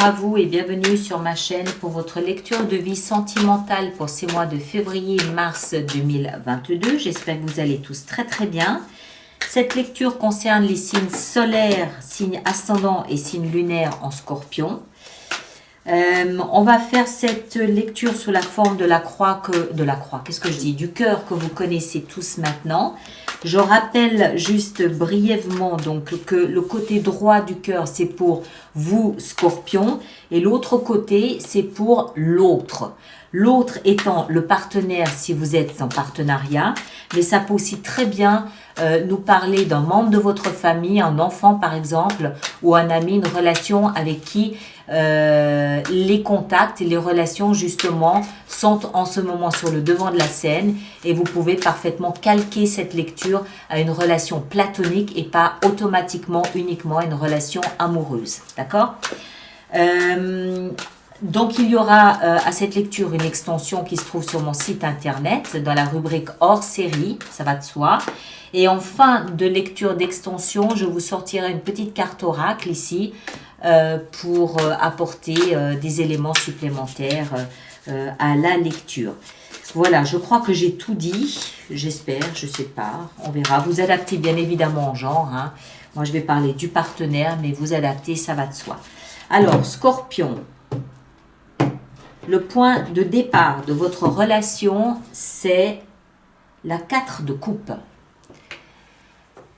à vous et bienvenue sur ma chaîne pour votre lecture de vie sentimentale pour ces mois de février et mars 2022. J'espère que vous allez tous très très bien. Cette lecture concerne les signes solaires, signes ascendants et signes lunaires en Scorpion. On va faire cette lecture sous la forme de la croix, du cœur que vous connaissez tous maintenant. Je rappelle juste brièvement donc que le côté droit du cœur c'est pour vous Scorpion et l'autre côté c'est pour l'autre. L'autre étant le partenaire si vous êtes en partenariat, mais ça peut aussi très bien nous parler d'un membre de votre famille, un enfant par exemple, ou un ami, une relation avec qui les contacts et les relations justement sont en ce moment sur le devant de la scène et vous pouvez parfaitement calquer cette lecture à une relation platonique et pas automatiquement uniquement une relation amoureuse. D'accord ? Donc, il y aura à cette lecture une extension qui se trouve sur mon site internet dans la rubrique hors série, ça va de soi. Et en fin de lecture d'extension, je vous sortirai une petite carte oracle ici pour apporter des éléments supplémentaires à la lecture. Voilà, je crois que j'ai tout dit, j'espère, je ne sais pas, on verra. Vous adaptez bien évidemment en genre, hein. Moi je vais parler du partenaire, mais vous adaptez, ça va de soi. Alors, Scorpion. Le point de départ de votre relation, c'est la 4 de coupe.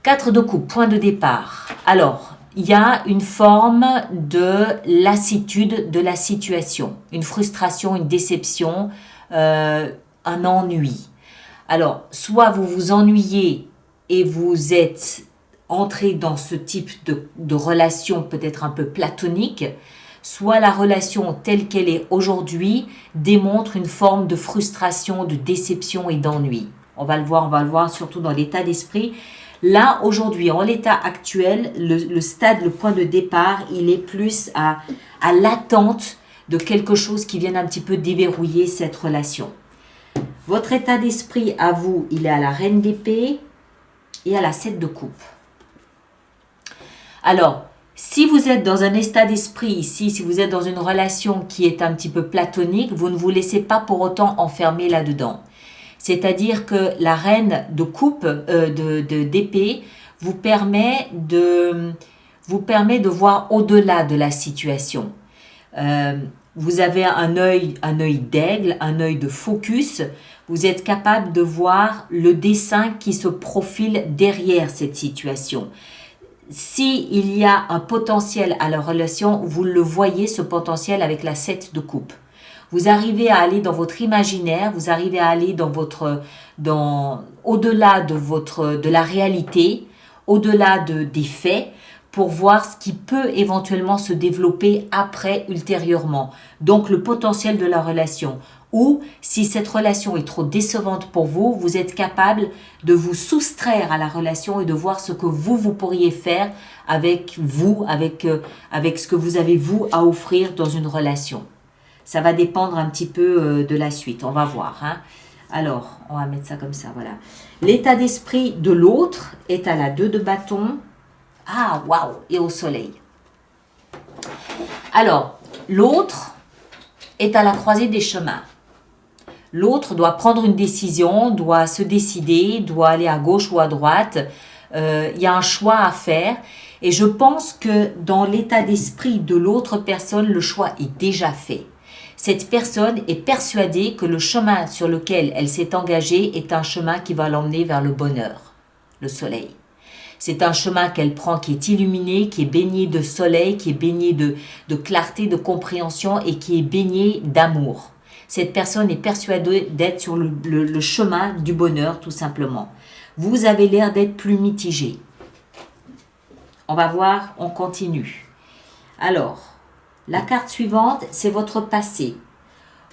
4 de coupe, point de départ. Alors, il y a une forme de lassitude de la situation, une frustration, une déception, un ennui. Alors, soit vous vous ennuyez et vous êtes entré dans ce type de relation peut-être un peu platonique, soit la relation telle qu'elle est aujourd'hui démontre une forme de frustration, de déception et d'ennui. On va le voir surtout dans l'état d'esprit. Là, aujourd'hui, en l'état actuel, le stade, le point de départ, il est plus à l'attente de quelque chose qui vienne un petit peu déverrouiller cette relation. Votre état d'esprit, à vous, il est à la reine d'épée et à la 7 de coupe. Alors, si vous êtes dans un état d'esprit ici, si vous êtes dans une relation qui est un petit peu platonique, vous ne vous laissez pas pour autant enfermer là-dedans. C'est-à-dire que la reine de coupe, d'épée, vous permet de voir au-delà de la situation. Vous avez un œil d'aigle, un œil de focus. Vous êtes capable de voir le dessin qui se profile derrière cette situation. S'il y a un potentiel à la relation, vous le voyez ce potentiel avec la 7 de coupe. Vous arrivez à aller dans votre imaginaire, vous arrivez à aller au-delà de la réalité, au-delà des faits, pour voir ce qui peut éventuellement se développer après, ultérieurement. Donc le potentiel de la relation. Ou si cette relation est trop décevante pour vous, vous êtes capable de vous soustraire à la relation et de voir ce que vous pourriez faire avec vous, avec ce que vous avez vous à offrir dans une relation. Ça va dépendre un petit peu de la suite, on va voir. Hein. Alors, on va mettre ça comme ça, voilà. L'état d'esprit de l'autre est à la 2 de bâton. Ah, waouh, et au soleil. Alors, l'autre est à la croisée des chemins. L'autre doit prendre une décision, doit se décider, doit aller à gauche ou à droite. Il y a un choix à faire. Et je pense que dans l'état d'esprit de l'autre personne, le choix est déjà fait. Cette personne est persuadée que le chemin sur lequel elle s'est engagée est un chemin qui va l'emmener vers le bonheur, le soleil. C'est un chemin qu'elle prend qui est illuminé, qui est baigné de soleil, qui est baigné de clarté, de compréhension et qui est baigné d'amour. Cette personne est persuadée d'être sur le chemin du bonheur, tout simplement. Vous avez l'air d'être plus mitigé. On va voir, on continue. Alors, la carte suivante, c'est votre passé.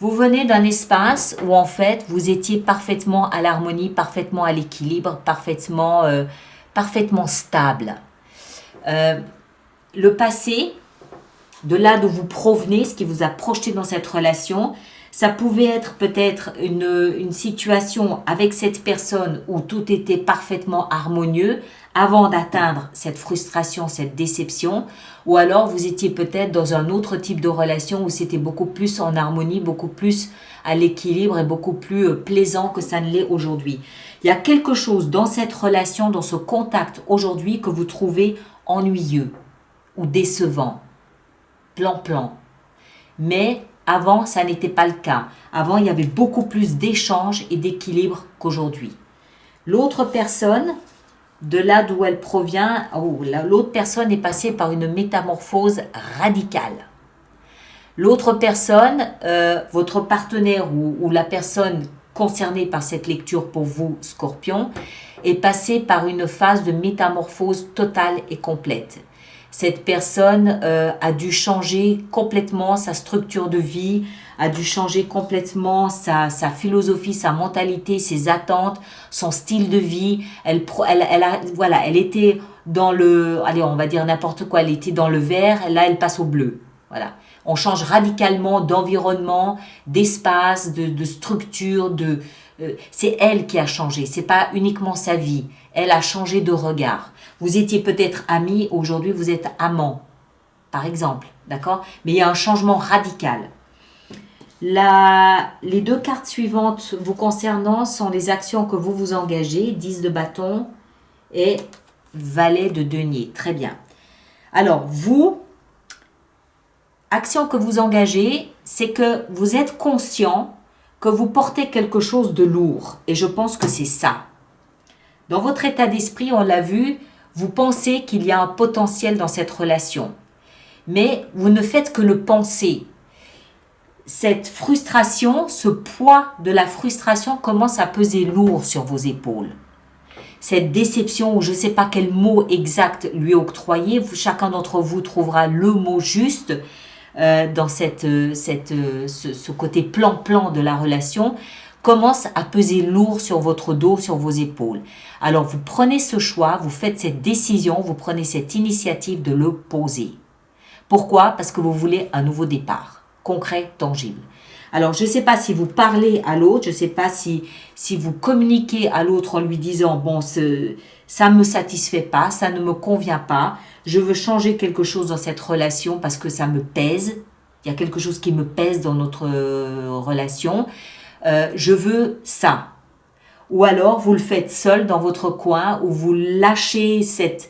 Vous venez d'un espace où en fait, vous étiez parfaitement à l'harmonie, parfaitement à l'équilibre, parfaitement stable. Le passé, de là d'où vous provenez, ce qui vous a projeté dans cette relation, ça pouvait être peut-être une situation avec cette personne où tout était parfaitement harmonieux, avant d'atteindre cette frustration, cette déception, ou alors vous étiez peut-être dans un autre type de relation où c'était beaucoup plus en harmonie, beaucoup plus à l'équilibre et beaucoup plus plaisant que ça ne l'est aujourd'hui. Il y a quelque chose dans cette relation, dans ce contact aujourd'hui que vous trouvez ennuyeux ou décevant, plan-plan. Mais avant, ça n'était pas le cas. Avant, il y avait beaucoup plus d'échanges et d'équilibre qu'aujourd'hui. L'autre personne, de là d'où elle provient, l'autre personne est passée par une métamorphose radicale. L'autre personne, votre partenaire ou la personne concernée par cette lecture pour vous, Scorpion, est passée par une phase de métamorphose totale et complète. Cette personne a dû changer complètement sa structure de vie, a dû changer complètement sa philosophie, sa mentalité, ses attentes, son style de vie. Elle était dans le, allez, on va dire n'importe quoi, elle était dans le vert, là elle passe au bleu. Voilà. On change radicalement d'environnement, d'espace, de structure, c'est elle qui a changé, c'est pas uniquement sa vie. Elle a changé de regard. Vous étiez peut-être amis, aujourd'hui vous êtes amants, par exemple, d'accord? Mais il y a un changement radical. Les deux cartes suivantes vous concernant sont les actions que vous vous engagez, 10 de bâton et valet de denier. Très bien. Alors, vous, action que vous engagez, c'est que vous êtes conscient que vous portez quelque chose de lourd. Et je pense que c'est ça. Dans votre état d'esprit, on l'a vu, vous pensez qu'il y a un potentiel dans cette relation. Mais vous ne faites que le penser. Cette frustration, ce poids de la frustration commence à peser lourd sur vos épaules. Cette déception, ou je ne sais pas quel mot exact lui octroyer, chacun d'entre vous trouvera le mot juste dans ce côté plan-plan de la relation, commence à peser lourd sur votre dos, sur vos épaules. Alors vous prenez ce choix, vous faites cette décision, vous prenez cette initiative de le poser. Pourquoi? Parce que vous voulez un nouveau départ, concret, tangible. Alors je ne sais pas si vous parlez à l'autre, je ne sais pas si vous communiquez à l'autre en lui disant « bon, ça ne me satisfait pas, ça ne me convient pas, je veux changer quelque chose dans cette relation parce que ça me pèse, il y a quelque chose qui me pèse dans notre relation, je veux ça ». Ou alors vous le faites seul dans votre coin où vous lâchez cette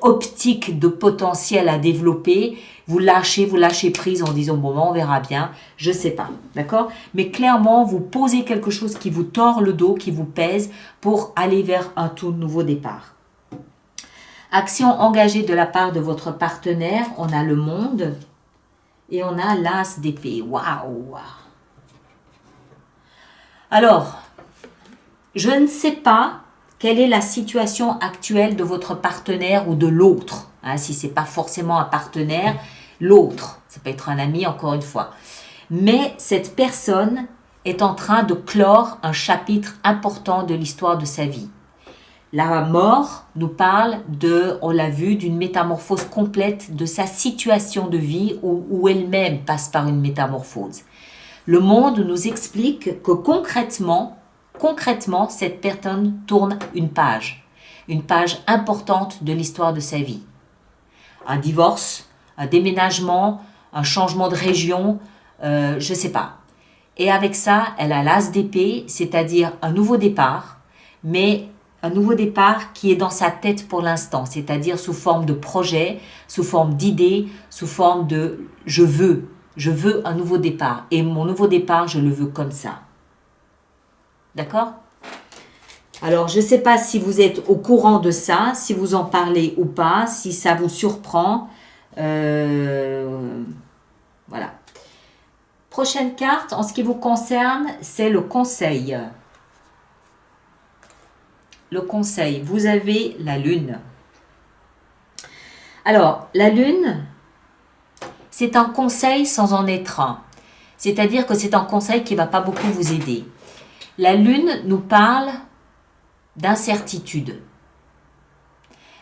optique de potentiel à développer, vous lâchez prise en disant bon, on verra bien, je sais pas, d'accord? Mais clairement, vous posez quelque chose qui vous tord le dos, qui vous pèse pour aller vers un tout nouveau départ. Action engagée de la part de votre partenaire, on a le monde et on a l'as d'épée. Waouh! Alors, je ne sais pas quelle est la situation actuelle de votre partenaire ou de l'autre. Hein, si ce n'est pas forcément un partenaire, l'autre. Ça peut être un ami, encore une fois. Mais cette personne est en train de clore un chapitre important de l'histoire de sa vie. La mort nous parle on l'a vu, d'une métamorphose complète de sa situation de vie où elle-même passe par une métamorphose. Le monde nous explique que concrètement, cette personne tourne une page importante de l'histoire de sa vie. Un divorce, un déménagement, un changement de région, je ne sais pas. Et avec ça, elle a l'as d'épée, c'est-à-dire un nouveau départ, mais un nouveau départ qui est dans sa tête pour l'instant, c'est-à-dire sous forme de projet, sous forme d'idée, sous forme de « je veux un nouveau départ ». Et mon nouveau départ, je le veux comme ça. D'accord? Alors, je ne sais pas si vous êtes au courant de ça, si vous en parlez ou pas, si ça vous surprend. Voilà. Prochaine carte, en ce qui vous concerne, c'est le conseil. Le conseil, vous avez la lune. Alors, la lune, c'est un conseil sans en être un. C'est-à-dire que c'est un conseil qui ne va pas beaucoup vous aider. La lune nous parle d'incertitude.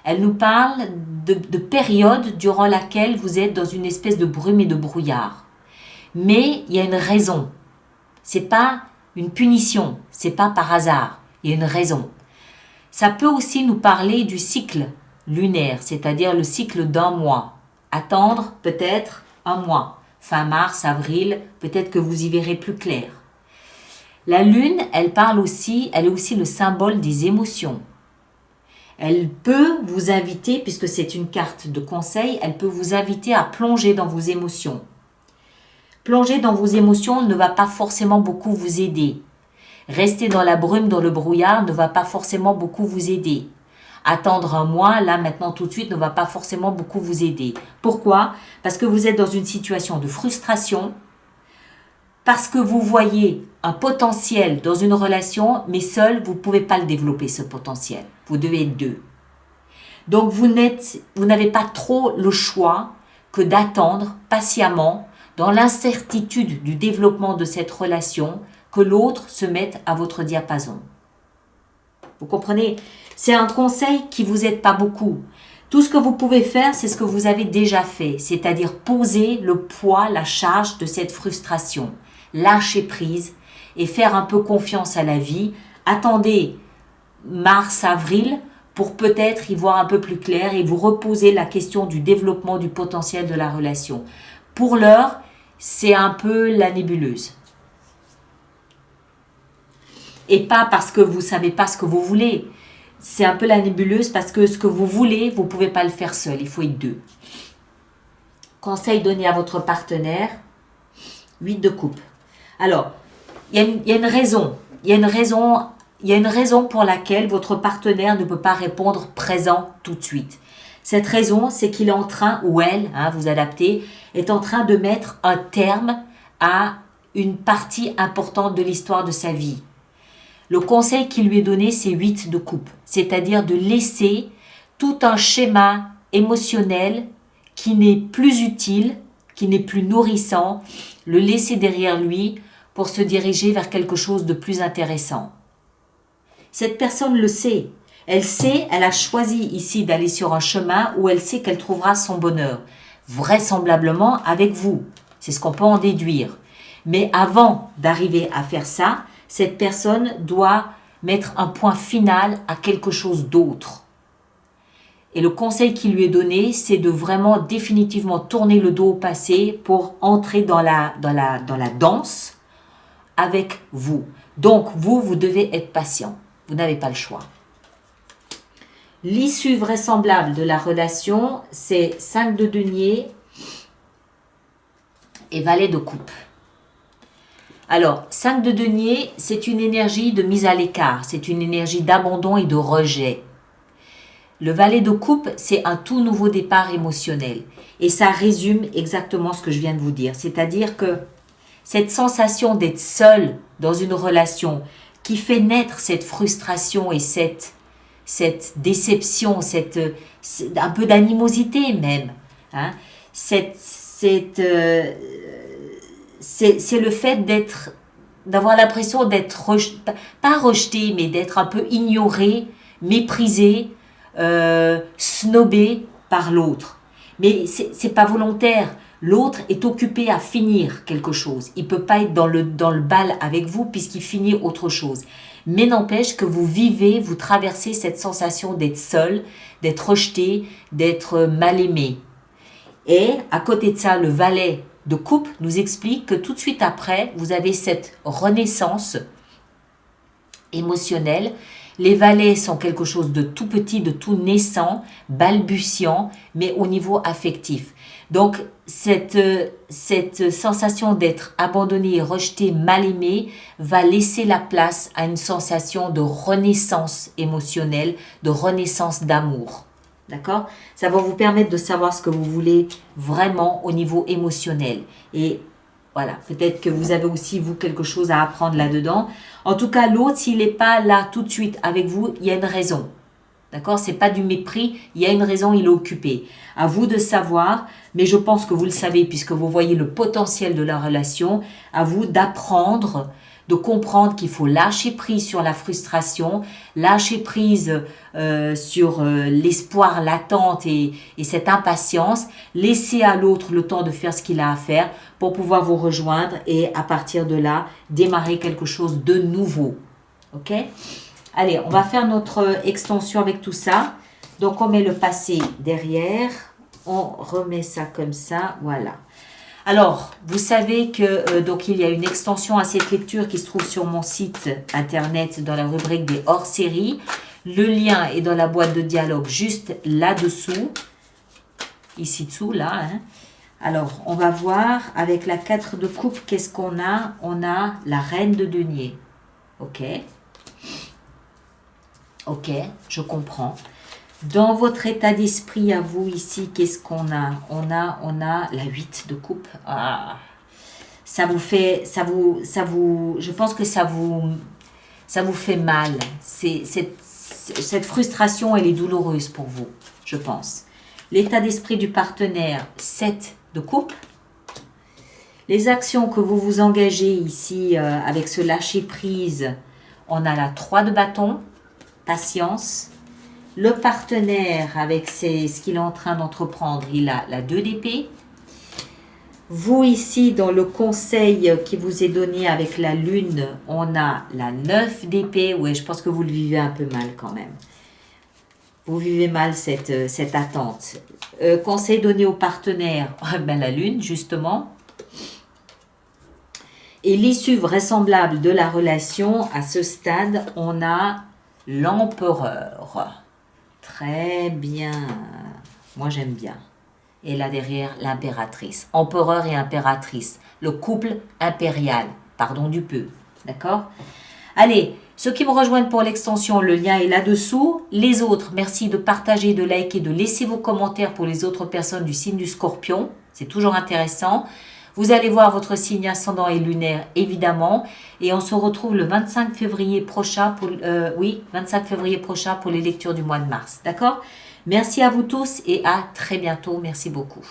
Elle nous parle de période durant laquelle vous êtes dans une espèce de brume et de brouillard. Mais il y a une raison. Ce n'est pas une punition, ce n'est pas par hasard. Il y a une raison. Ça peut aussi nous parler du cycle lunaire, c'est-à-dire le cycle d'un mois. Attendre peut-être un mois, fin mars, avril, peut-être que vous y verrez plus clair. La lune, elle est aussi le symbole des émotions. Elle peut vous inviter, puisque c'est une carte de conseil, elle peut vous inviter à plonger dans vos émotions. Plonger dans vos émotions ne va pas forcément beaucoup vous aider. Rester dans la brume, dans le brouillard ne va pas forcément beaucoup vous aider. Attendre un mois, là maintenant tout de suite, ne va pas forcément beaucoup vous aider. Pourquoi? Parce que vous êtes dans une situation de frustration, parce que vous voyez un potentiel dans une relation, mais seul, vous ne pouvez pas le développer, ce potentiel. Vous devez être deux. Donc vous n'avez pas trop le choix que d'attendre patiemment, dans l'incertitude du développement de cette relation, que l'autre se mette à votre diapason. Vous comprenez? C'est un conseil qui vous aide pas beaucoup. Tout ce que vous pouvez faire, c'est ce que vous avez déjà fait, c'est-à-dire poser le poids, la charge de cette frustration, lâcher prise et faire un peu confiance à la vie. Attendez mars, avril pour peut-être y voir un peu plus clair et vous reposer la question du développement du potentiel de la relation. Pour l'heure, c'est un peu la nébuleuse. Et pas parce que vous ne savez pas ce que vous voulez. C'est un peu la nébuleuse parce que ce que vous voulez, vous ne pouvez pas le faire seul. Il faut être deux. Conseil donné à votre partenaire, 8 de coupe. Alors, il y a une raison. Il y a une raison pour laquelle votre partenaire ne peut pas répondre présent tout de suite. Cette raison, c'est qu'il est en train, ou elle, vous adaptez, est en train de mettre un terme à une partie importante de l'histoire de sa vie. Le conseil qui lui est donné, c'est 8 de coupe, c'est-à-dire de laisser tout un schéma émotionnel qui n'est plus utile, qui n'est plus nourrissant, le laisser derrière lui pour se diriger vers quelque chose de plus intéressant. Cette personne le sait. Elle a choisi ici d'aller sur un chemin où elle sait qu'elle trouvera son bonheur, vraisemblablement avec vous. C'est ce qu'on peut en déduire. Mais avant d'arriver à faire ça, cette personne doit mettre un point final à quelque chose d'autre. Et le conseil qui lui est donné, c'est de vraiment définitivement tourner le dos au passé pour entrer dans la danse avec vous. Donc, vous devez être patient. Vous n'avez pas le choix. L'issue vraisemblable de la relation, c'est 5 de denier et valet de coupe. Alors, 5 de denier, c'est une énergie de mise à l'écart, c'est une énergie d'abandon et de rejet. Le valet de coupe, c'est un tout nouveau départ émotionnel. Et ça résume exactement ce que je viens de vous dire. C'est-à-dire que cette sensation d'être seul dans une relation qui fait naître cette frustration et cette déception, un peu d'animosité même, c'est le fait d'avoir l'impression d'être pas rejeté, mais d'être un peu ignoré, méprisé, snobé par l'autre. Mais c'est pas volontaire. L'autre est occupé à finir quelque chose. Il peut pas être dans le bal avec vous puisqu'il finit autre chose. Mais n'empêche que vous traversez cette sensation d'être seul, d'être rejeté, d'être mal aimé. Et à côté de ça, le valet de coupe nous explique que tout de suite après, vous avez cette renaissance émotionnelle. Les valets sont quelque chose de tout petit, de tout naissant, balbutiant, mais au niveau affectif. Donc, cette sensation d'être abandonné, rejeté, mal aimé va laisser la place à une sensation de renaissance émotionnelle, de renaissance d'amour. D'accord? Ça va vous permettre de savoir ce que vous voulez vraiment au niveau émotionnel. Et voilà, peut-être que vous avez aussi, vous, quelque chose à apprendre là-dedans. En tout cas, l'autre, s'il n'est pas là tout de suite avec vous, il y a une raison. D'accord? C'est pas du mépris, il y a une raison, il est occupé. À vous de savoir, mais je pense que vous le savez puisque vous voyez le potentiel de la relation. À vous d'apprendre, de comprendre qu'il faut lâcher prise sur la frustration, lâcher prise sur l'espoir, l'attente et cette impatience, laisser à l'autre le temps de faire ce qu'il a à faire pour pouvoir vous rejoindre et à partir de là, démarrer quelque chose de nouveau. Ok ? Allez, on va faire notre extension avec tout ça. Donc, on met le passé derrière. On remet ça comme ça. Voilà. Alors, vous savez que donc il y a une extension à cette lecture qui se trouve sur mon site internet dans la rubrique des hors-séries. Le lien est dans la boîte de dialogue juste là-dessous. Ici dessous, là. Hein. Alors, on va voir avec la 4 de coupe, qu'est-ce qu'on a? On a la reine de denier. Ok. Ok, je comprends. Dans votre état d'esprit à vous ici, qu'est-ce qu'on a? On a la 8 de coupe. Ah, ça vous fait, je pense que ça vous fait mal. Cette frustration, elle est douloureuse pour vous, je pense. L'état d'esprit du partenaire, 7 de coupe. Les actions que vous vous engagez ici avec ce lâcher-prise, on a la 3 de bâton, patience. Le partenaire, avec ce qu'il est en train d'entreprendre, il a la 2 d'épée. Vous, ici, dans le conseil qui vous est donné avec la lune, on a la 9 d'épée. Oui, je pense que vous le vivez un peu mal quand même. Vous vivez mal cette attente. Conseil donné au partenaire, ben, la lune, justement. Et l'issue vraisemblable de la relation, à ce stade, on a l'empereur. Très bien. Moi, j'aime bien. Et là derrière, l'impératrice. Empereur et impératrice. Le couple impérial. Pardon du peu. D'accord? Allez, ceux qui me rejoignent pour l'extension, le lien est là-dessous. Les autres, merci de partager, de liker, de laisser vos commentaires pour les autres personnes du signe du Scorpion. C'est toujours intéressant. Vous allez voir votre signe ascendant et lunaire, évidemment. Et on se retrouve le 25 février prochain pour, 25 février prochain pour les lectures du mois de mars. D'accord? Merci à vous tous et à très bientôt. Merci beaucoup.